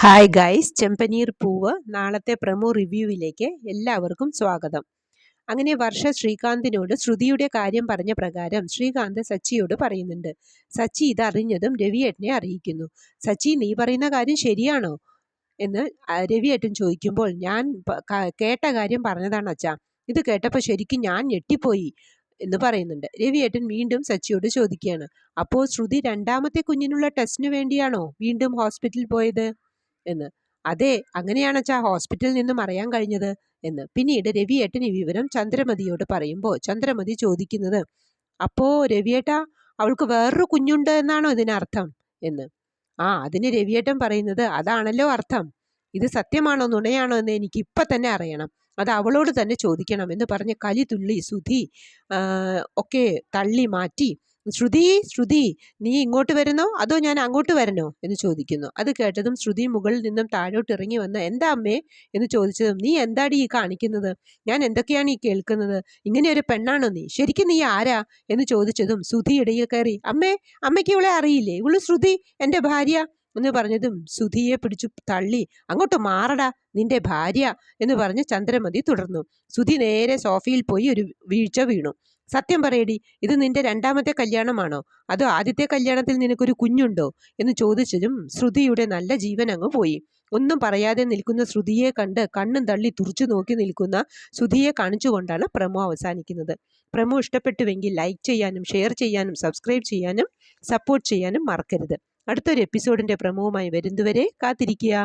Hi guys, ചെമ്പനീർ പൂവ് നാളത്തെ promo റിവ്യൂവിലേക്ക് എല്ലാവർക്കും സ്വാഗതം. അങ്ങനെ വർഷ ശ്രീകാന്തിനോട് ശ്രുതിയുടെ കാര്യം പറഞ്ഞ പ്രകാരം ശ്രീകാന്ത് സച്ചിയോട് പറയുന്നുണ്ട്. സച്ചി ഇത് അറിഞ്ഞതും രവിയേട്ടനെ അറിയിക്കുന്നു. സച്ചി, നീ പറയുന്ന കാര്യം ശരിയാണോ എന്ന് രവിയേട്ടൻ ചോദിക്കുമ്പോൾ, ഞാൻ കേട്ട കാര്യം പറഞ്ഞതാണ് അച്ഛാ. ഇത് കേട്ടപ്പോൾ ശരിക്കും ഞാൻ ഞെട്ടിപ്പോയി എന്ന് പറയുന്നുണ്ട്. രവിയേട്ടൻ വീണ്ടും സച്ചിയോട് ചോദിക്കുകയാണ്, അപ്പോൾ ശ്രുതി രണ്ടാമത്തെ കുഞ്ഞിനുള്ള ടെസ്റ്റിന് വേണ്ടിയാണോ വീണ്ടും ഹോസ്പിറ്റലിൽ പോയത് എന്ന്. അതെ, അങ്ങനെയാണച്ചാ ഹോസ്പിറ്റലിൽ നിന്നും അറിയാൻ കഴിഞ്ഞത് എന്ന്. പിന്നീട് രവിയേട്ടൻ ഈ വിവരം ചന്ദ്രമതിയോട് പറയുമ്പോൾ ചന്ദ്രമതി ചോദിക്കുന്നത്, അപ്പോ രവിയേട്ടാ, അവൾക്ക് വേറൊരു കുഞ്ഞുണ്ട് എന്നാണോ ഇതിനർത്ഥം എന്ന്. അതിന് രവിയേട്ടൻ പറയുന്നത്, അതാണല്ലോ അർത്ഥം. ഇത് സത്യമാണോ നുണയാണോ എന്ന് എനിക്ക് ഇപ്പം തന്നെ അറിയണം. അത് അവളോട് തന്നെ ചോദിക്കണം എന്ന് പറഞ്ഞ് കലി തുള്ളി സുധി ഒക്കെ തള്ളി മാറ്റി, ശ്രുതി, നീ ഇങ്ങോട്ട് വരുന്നോ അതോ ഞാൻ അങ്ങോട്ട് വരണോ എന്ന് ചോദിക്കുന്നു. അത് കേട്ടതും ശ്രുതി മുകളിൽ നിന്നും താഴോട്ട് ഇറങ്ങി വന്ന്, എന്താ അമ്മേ എന്ന് ചോദിച്ചതും, നീ എന്താടി ഈ കാണിക്കുന്നത്? ഞാൻ എന്തൊക്കെയാണ് ഈ കേൾക്കുന്നത്? ഇങ്ങനെ ഒരു പെണ്ണാണോ നീ? ശരിക്കും നീ ആരാ എന്ന് ചോദിച്ചതും സുധി ഇടയിൽ കയറി, അമ്മയ്ക്ക് ഇവളെ അറിയില്ലേ? ഇവള് ശ്രുതി, എൻ്റെ ഭാര്യ എന്ന് പറഞ്ഞതും സുധിയെ പിടിച്ചു തള്ളി, അങ്ങോട്ട് മാറടാ, നിന്റെ ഭാര്യ എന്ന് പറഞ്ഞ് ചന്ദ്രമതി തുടർന്നു. സുധി നേരെ സോഫയിൽ പോയി ഒരു വീഴ്ച വീണു. സത്യം പറയടി, ഇത് നിന്റെ രണ്ടാമത്തെ കല്യാണമാണോ അതോ ആദ്യത്തെ കല്യാണത്തിൽ നിനക്കൊരു കുഞ്ഞുണ്ടോ എന്ന് ചോദിച്ചതും ശ്രുതിയുടെ നല്ല ജീവൻ അങ്ങ് പോയി. ഒന്നും പറയാതെ നിൽക്കുന്ന ശ്രുതിയെ കണ്ട് കണ്ണും തള്ളി തുറച്ചു നോക്കി നിൽക്കുന്ന ശ്രുതിയെ കാണിച്ചുകൊണ്ടാണ് പ്രമോ അവസാനിക്കുന്നത്. പ്രമോ ഇഷ്ടപ്പെട്ടുവെങ്കിൽ ലൈക്ക് ചെയ്യാനും ഷെയർ ചെയ്യാനും സബ്സ്ക്രൈബ് ചെയ്യാനും സപ്പോർട്ട് ചെയ്യാനും മറക്കരുത്. അടുത്തൊരു എപ്പിസോഡിന്റെ പ്രമോവുമായി വരുന്നതുവരെ കാത്തിരിക്കുക.